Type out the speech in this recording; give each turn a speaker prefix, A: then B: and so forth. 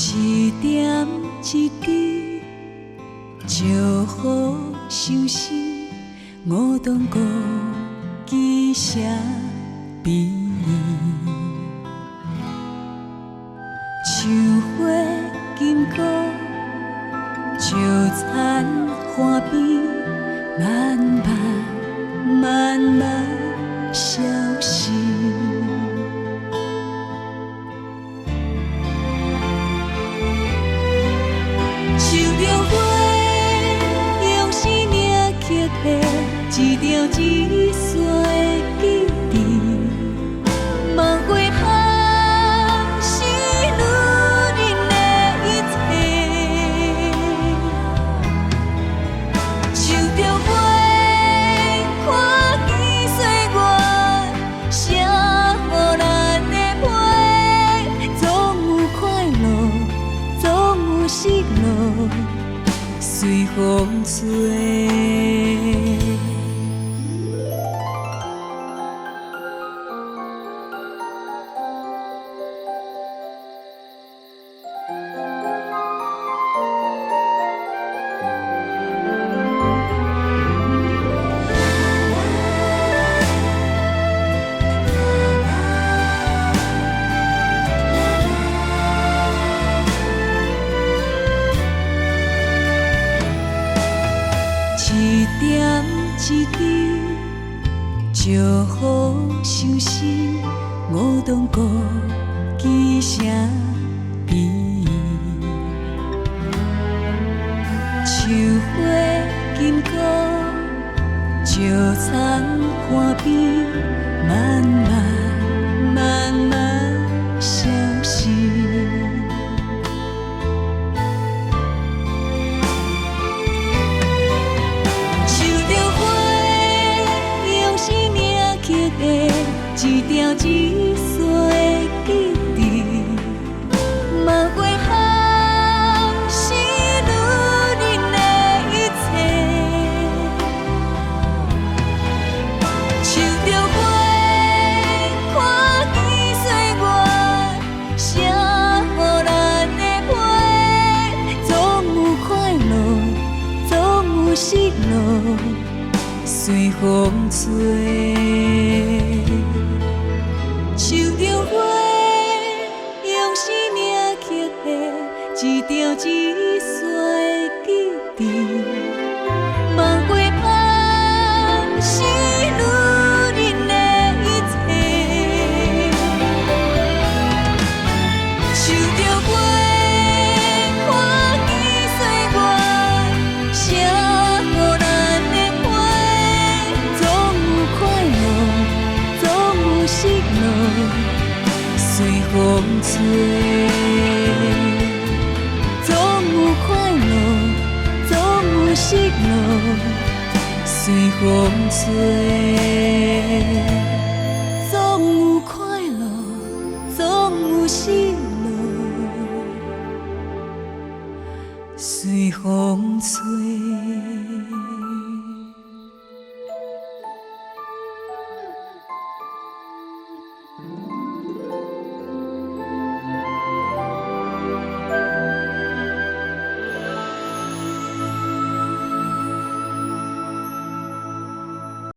A: 一点一滴，祝福相思，梧桐故枝社边。像花金菇，招残花边，慢慢消失。树中花，用生命刻下一条一线的记忆。望过香，是女人的一切。树中花，看见岁月写予咱的批，总有快乐，总有失落，随风吹。一点一滴，祝福相思，梧桐故枝社边。像花金菇，招残花边，慢慢消失。一条一线的记忆，望过香，是女人的一切。树中花，看见岁月写予咱的批，总有快乐，总有失落，随风吹。树中花，用生命刻下一条一线的记忆。望过香，是女人的一切。树中花，看见岁月写予咱的批，总有快乐，总有失落，随风吹。总有快乐，总有失落，随风吹。总有快乐，总有失落，随风吹。